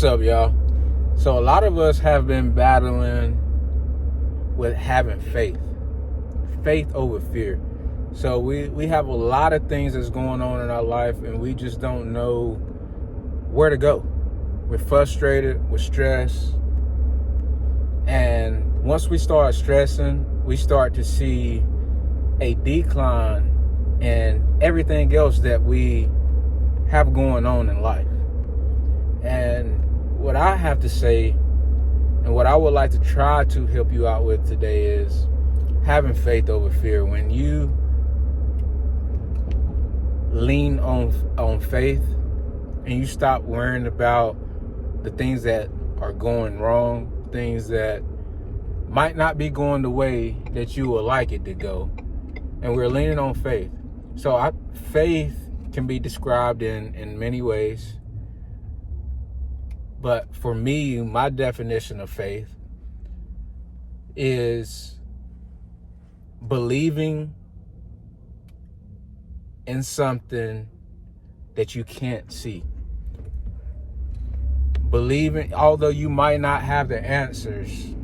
up, y'all? So a lot of us have been battling with having faith over fear. So we have a lot of things that's going on in our life, and we just don't know where to go. We're frustrated, we're stressed, and once we start stressing, we start to see a decline in everything else that we have going on in life. And what I have to say, and what I would like to try to help you out with today, is having faith over fear. When you lean on faith and you stop worrying about the things that are going wrong, things that might not be going the way that you would like it to go, and we're leaning on faith. So faith can be described in many ways. But for me, my definition of faith is believing in something that you can't see. Believing, although you might not have the answers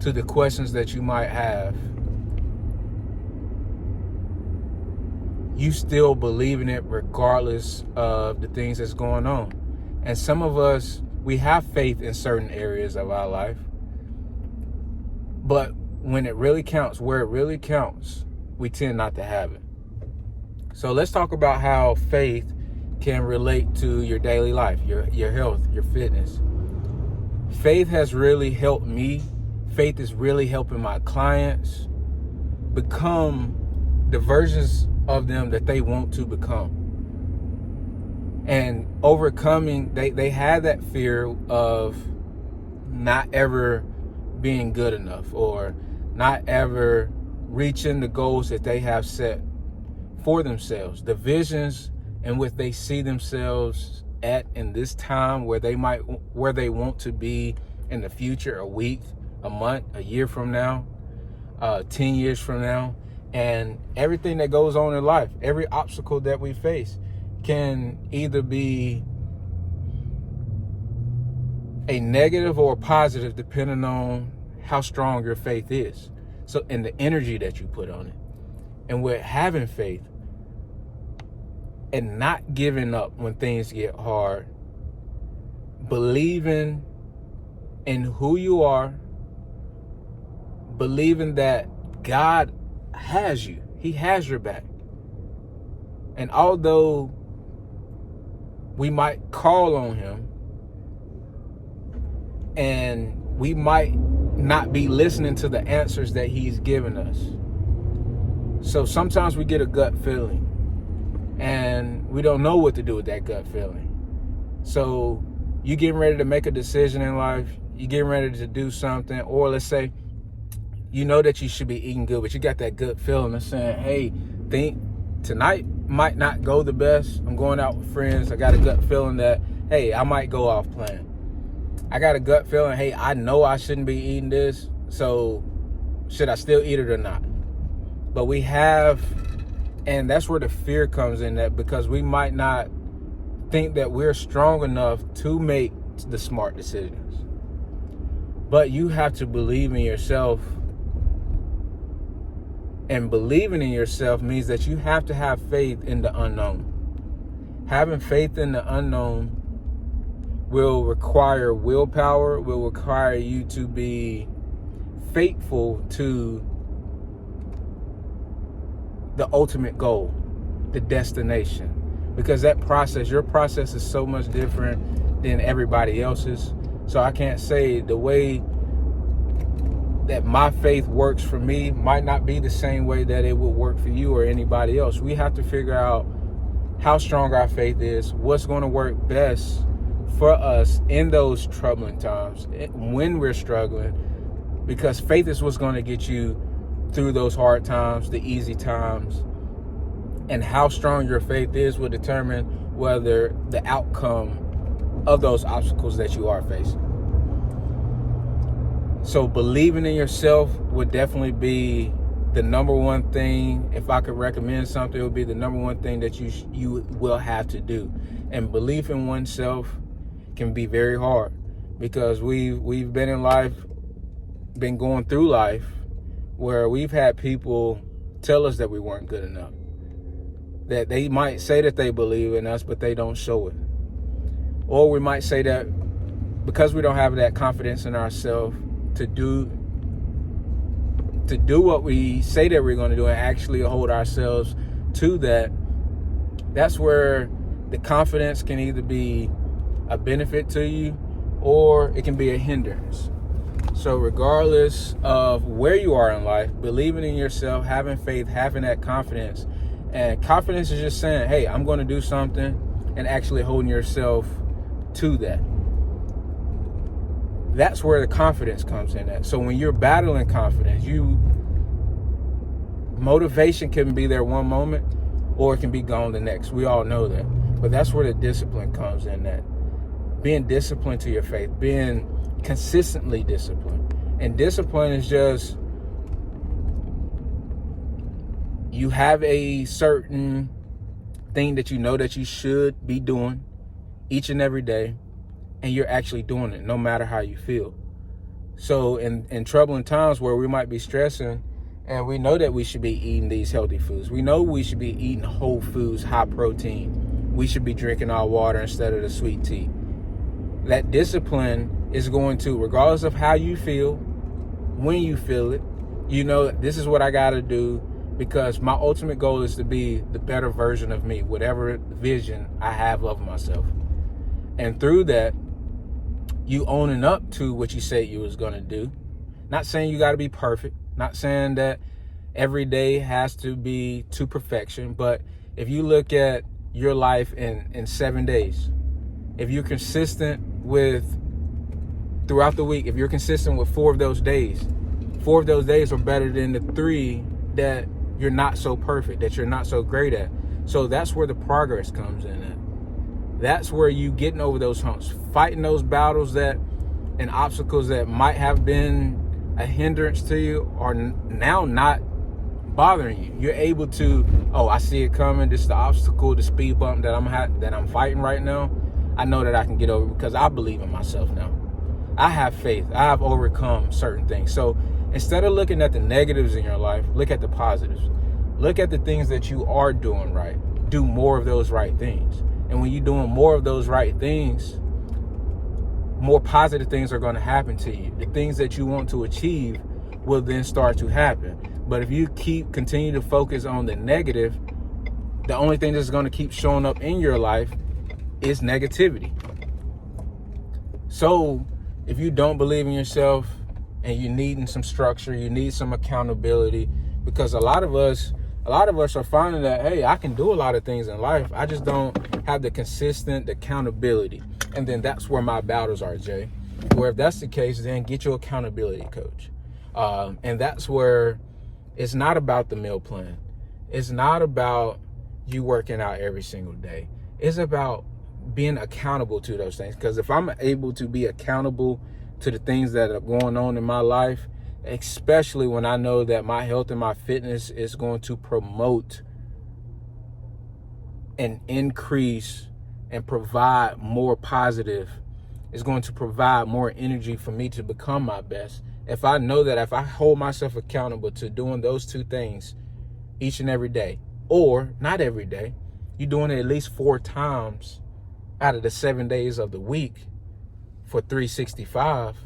to the questions that you might have, you still believe in it regardless of the things that's going on. And some of us, we have faith in certain areas of our life, but when it really counts, where it really counts, we tend not to have it. So let's talk about how faith can relate to your daily life, your health, your fitness. Faith has really helped me. Faith is really helping my clients become the versions of them that they want to become. And overcoming, they had that fear of not ever being good enough, or not ever reaching the goals that they have set for themselves, the visions in which they see themselves at in this time, where they want to be in the future, a week, a month, a year from now, 10 years from now. And everything that goes on in life, every obstacle that we face, can either be a negative or a positive, depending on how strong your faith is. So, and the energy that you put on it. And with having faith and not giving up when things get hard, believing in who you are, believing that God has you, He has your back. And although we might call on Him and we might not be listening to the answers that He's given us. So sometimes we get a gut feeling and we don't know what to do with that gut feeling. So you getting ready to make a decision in life, you getting ready to do something, or let's say you know that you should be eating good, but you got that gut feeling that's saying, hey, think tonight might not go the best. I'm going out with friends. I got a gut feeling that, hey, I might go off plan. I got a gut feeling, hey, I know I shouldn't be eating this, so should I still eat it or not? But we have, and that's where the fear comes in, that because we might not think that we're strong enough to make the smart decisions. But you have to believe in yourself. And believing in yourself means that you have to have faith in the unknown. Having faith in the unknown will require willpower, will require you to be faithful to the ultimate goal, the destination. Because that process, your process is so much different than everybody else's. So I can't say the way that my faith works for me might not be the same way that it would work for you or anybody else. We have to figure out how strong our faith is, what's going to work best for us in those troubling times, when we're struggling, because faith is what's going to get you through those hard times, the easy times. And how strong your faith is will determine whether the outcome of those obstacles that you are facing. So believing in yourself would definitely be the number one thing. If I could recommend something, it would be the number one thing that you will have to do. And belief in oneself can be very hard. because we've been in life, been going through life where we've had people tell us that we weren't good enough, that they might say that they believe in us, but they don't show it. Or we might say that because we don't have that confidence in ourselves to do what we say that we're going to do and actually hold ourselves to that, that's where the confidence can either be a benefit to you or it can be a hindrance. So regardless of where you are in life, believing in yourself, having faith, having that confidence, and confidence is just saying, hey, I'm going to do something, and actually holding yourself to that. That's where the confidence comes in at. So when you're battling confidence, motivation can be there one moment or it can be gone the next. We all know that. But that's where the discipline comes in at. Being disciplined to your faith, being consistently disciplined. And discipline is just, you have a certain thing that you know that you should be doing each and every day, and you're actually doing it no matter how you feel. So in troubling times where we might be stressing and we know that we should be eating these healthy foods, we know we should be eating whole foods, high protein, we should be drinking our water instead of the sweet tea. That discipline is going to, regardless of how you feel, when you feel it, you know, this is what I got to do, because my ultimate goal is to be the better version of me, whatever vision I have of myself. And through that, you owning up to what you said you was going to do. Not saying you got to be perfect. Not saying that every day has to be to perfection. But if you look at your life in 7 days, if you're consistent with, throughout the week, if you're consistent with 4 of those days are better than the 3 that you're not so perfect, that you're not so great at. So that's where the progress comes in at. That's where you getting over those humps, fighting those battles that and obstacles that might have been a hindrance to you are now not bothering you. You're able to, oh, I see it coming. This is the obstacle, the speed bump that I'm fighting right now. I know that I can get over because I believe in myself now. I have faith. I have overcome certain things. So instead of looking at the negatives in your life, look at the positives. Look at the things that you are doing right. Do more of those right things. And when you're doing more of those right things, more positive things are going to happen to you. The things that you want to achieve will then start to happen. But if you continue to focus on the negative, the only thing that's going to keep showing up in your life is negativity. So if you don't believe in yourself and you need some structure, you need some accountability, because a lot of us are finding that, hey, I can do a lot of things in life. I just don't have the consistent accountability. And then that's where my battles are, Jay. Where if that's the case, then get your accountability coach. And that's where it's not about the meal plan. It's not about you working out every single day. It's about being accountable to those things. Because if I'm able to be accountable to the things that are going on in my life, especially when I know that my health and my fitness is going to promote and increase and provide more positive, is going to provide more energy for me to become my best. If I know that if I hold myself accountable to doing those 2 things each and every day, or not every day, you're doing it at least 4 times out of the 7 days of the week for 365,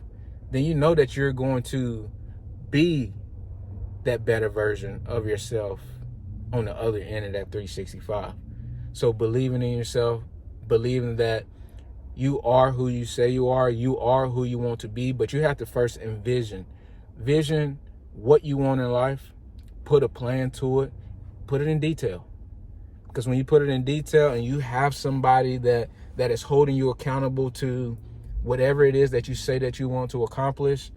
then you know that you're going to be that better version of yourself on the other end of that 365. So believing in yourself, believing that you are who you say you are who you want to be, but you have to first vision what you want in life, put a plan to it, put it in detail. Because when you put it in detail and you have somebody that is holding you accountable to whatever it is that you say that you want to accomplish,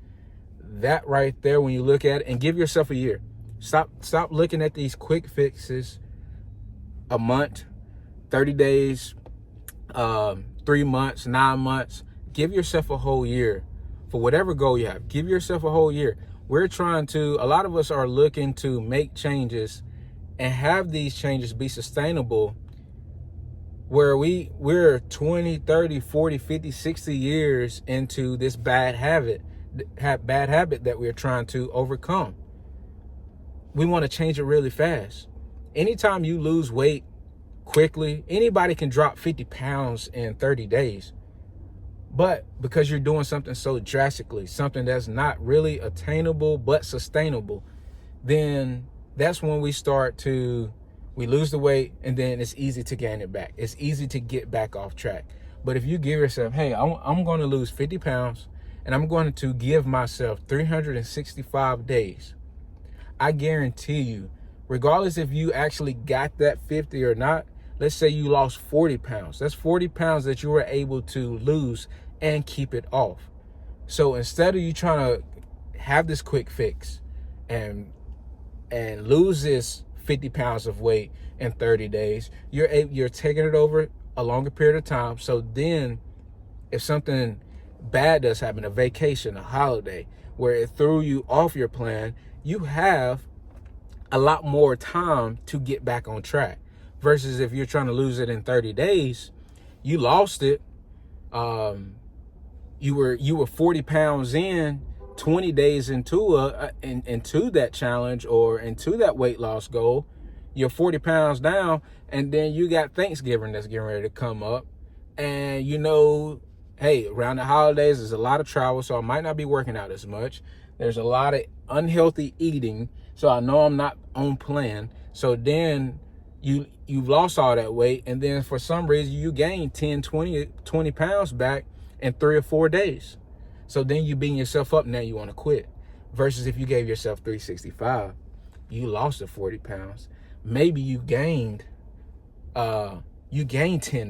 that right there, when you look at it, and give yourself a year. Stop looking at these quick fixes, a month, 30 days, 3 months, 9 months. Give yourself a whole year for whatever goal you have. Give yourself a whole year. A lot of us are looking to make changes and have these changes be sustainable where we're 20, 30, 40, 50, 60 years into this bad habit that we're trying to overcome. We want to change it really fast. Anytime you lose weight quickly, anybody can drop 50 pounds in 30 days. But because you're doing something so drastically, something that's not really attainable but sustainable, then that's when we lose the weight, and then it's easy to gain it back. It's easy to get back off track. But if you give yourself, hey, I'm going to lose 50 pounds and I'm going to give myself 365 days, I guarantee you, regardless if you actually got that 50 or not, let's say you lost 40 pounds. That's 40 pounds that you were able to lose and keep it off. So instead of you trying to have this quick fix and lose this 50 pounds of weight in 30 days, you're taking it over a longer period of time. So then if something bad does happen, a vacation, a holiday, where it threw you off your plan, you have a lot more time to get back on track. Versus if you're trying to lose it in 30 days, you lost it. You were 40 pounds in 20 days into that challenge or into that weight loss goal. You're 40 pounds down, and then you got Thanksgiving that's getting ready to come up, and hey, around the holidays there's a lot of travel, so I might not be working out as much. There's a lot of unhealthy eating, so I know I'm not on plan. So then you've lost all that weight, and then for some reason you gain 10, 20 pounds back in 3 or 4 days. So then you beating yourself up, now you want to quit. Versus if you gave yourself 365, you lost the 40 pounds. Maybe you gained 10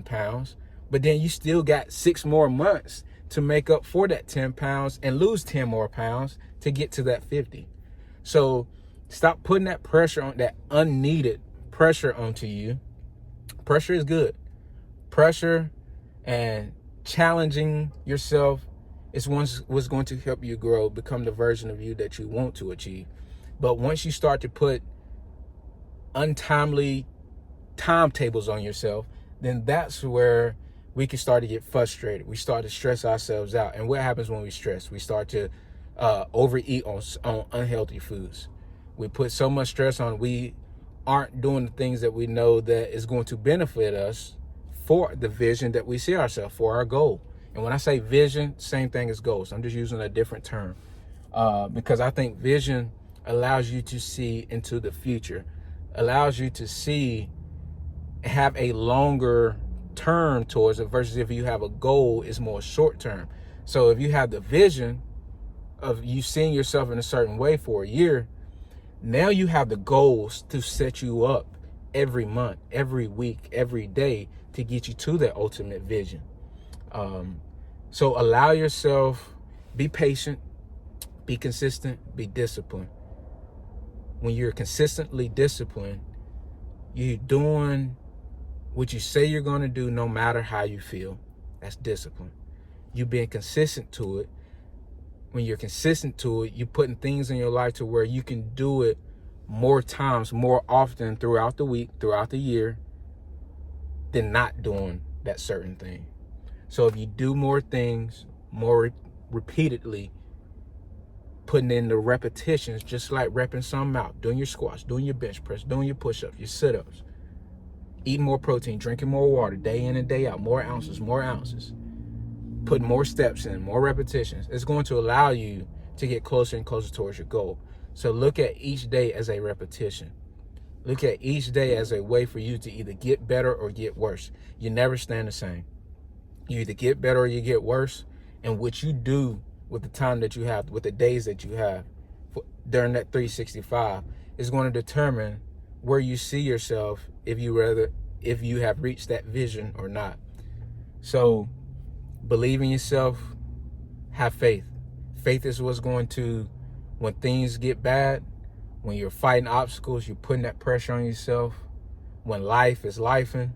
pounds, but then you still got 6 more months to make up for that 10 pounds and lose 10 more pounds to get to that 50. So stop putting that pressure on, that unneeded pressure onto you. Pressure is good. Pressure and challenging yourself is what's going to help you grow, become the version of you that you want to achieve. But once you start to put untimely timetables on yourself, then that's where we can start to get frustrated. We start to stress ourselves out. And what happens when we stress? We start to overeat on unhealthy foods. We put so much stress on, we aren't doing the things that we know that is going to benefit us for the vision that we see ourselves, for our goal. And when I say vision, same thing as goals. I'm just using a different term because I think vision allows you to see into the future, allows you to have a longer term towards it, versus if you have a goal, it's more short term. So if you have the vision of you seeing yourself in a certain way for a year, now you have the goals to set you up every month, every week, every day to get you to that ultimate vision. So allow yourself, be patient, be consistent, be disciplined. When you're consistently disciplined, you're doing what you say you're going to do no matter how you feel. That's discipline. You being consistent to it. When you're consistent to it, you're putting things in your life to where you can do it more times, more often throughout the week, throughout the year, than not doing that certain thing. So if you do more things more repeatedly, putting in the repetitions, just like repping something out, doing your squats, doing your bench press, doing your push-ups, your sit-ups, eating more protein, drinking more water, day in and day out, more ounces, putting more steps in, more repetitions, it's going to allow you to get closer and closer towards your goal. So look at each day as a repetition. Look at each day as a way for you to either get better or get worse. You never stand the same. You either get better or you get worse. And what you do with the time that you have, with the days that you have during that 365 is going to determine where you see yourself, if you have reached that vision or not. So believe in yourself, have faith. Faith is what's going to, when things get bad, when you're fighting obstacles, you're putting that pressure on yourself, when life is lifing,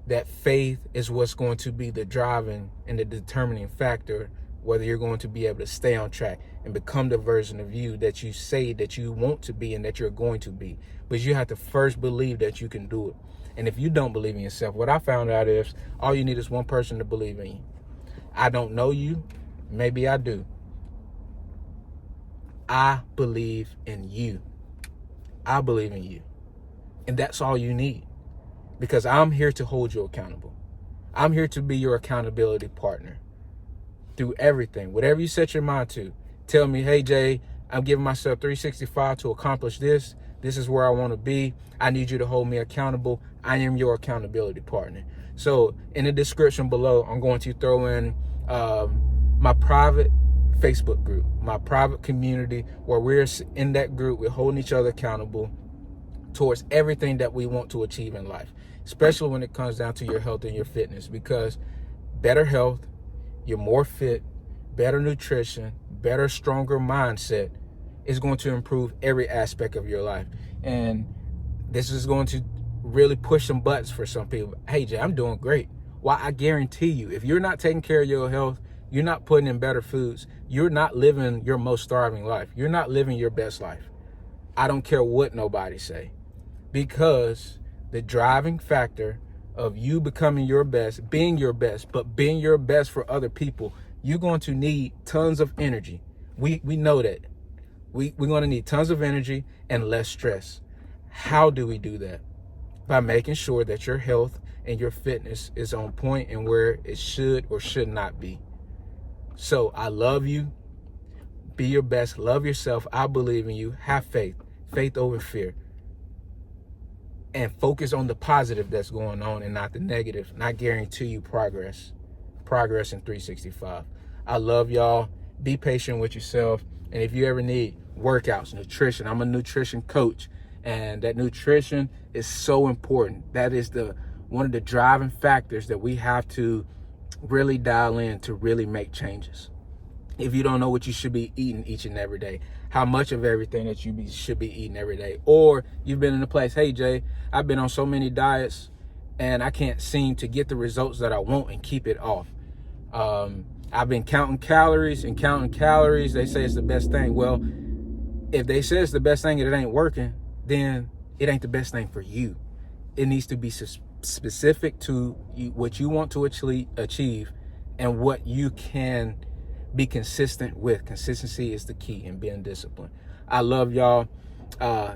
that faith is what's going to be the driving and the determining factor whether you're going to be able to stay on track and become the version of you that you say that you want to be and that you're going to be. But you have to first believe that you can do it. And if you don't believe in yourself, what I found out is all you need is one person to believe in you. I don't know you. Maybe I do. I believe in you. I believe in you. And that's all you need. Because I'm here to hold you accountable. I'm here to be your accountability partner through everything. Whatever you set your mind to. Tell me, hey, Jay, I'm giving myself 365 to accomplish this. This is where I want to be. I need you to hold me accountable. I am your accountability partner. So in the description below, I'm going to throw in my private Facebook group, my private community, where we're in that group, we're holding each other accountable towards everything that we want to achieve in life, especially when it comes down to your health and your fitness, because better health, you're more fit, better nutrition, better, stronger mindset is going to improve every aspect of your life. And this is going to really push some buttons for some people. Hey, Jay, I'm doing great. Well, I guarantee you, if you're not taking care of your health, you're not putting in better foods, you're not living your most thriving life. You're not living your best life. I don't care what nobody say, because the driving factor of you becoming your best, being your best, but being your best for other people, you're going to need tons of energy. We know that. We're going to need tons of energy and less stress. How do we do that? By making sure that your health and your fitness is on point and where it should or should not be. So I love you. Be your best. Love yourself. I believe in you. Have faith. Faith over fear. And focus on the positive that's going on and not the negative. And I guarantee you progress. Progress in 365. I love y'all. Be patient with yourself. And if you ever need workouts, nutrition, I'm a nutrition coach. And that nutrition is so important. That is one of the driving factors that we have to really dial in to really make changes. If you don't know what you should be eating each and every day, how much of everything that you should be eating every day, or you've been in a place, hey, Jay, I've been on so many diets and I can't seem to get the results that I want and keep it off. I've been counting calories and counting calories. They say it's the best thing. Well, if they say it's the best thing and it ain't working, then it ain't the best thing for you. It needs to be specific to what you want to achieve and what you can be consistent with. Consistency is the key in being disciplined. I love y'all.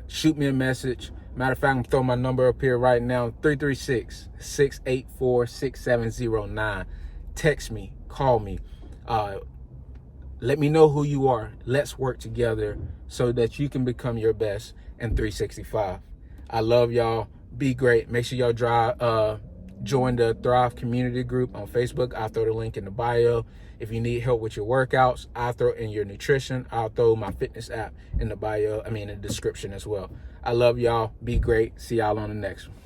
Shoot me a message. Matter of fact, I'm going to throw my number up here right now, 336-684-6709. Text me, call me. Let me know who you are. Let's work together so that you can become your best in 365. I love y'all. Be great. Make sure y'all join the Thrive community group on Facebook. I'll throw the link in the bio. If you need help with your workouts, I'll throw in your nutrition. I'll throw my fitness app in the bio, in the description as well. I love y'all. Be great. See y'all on the next one.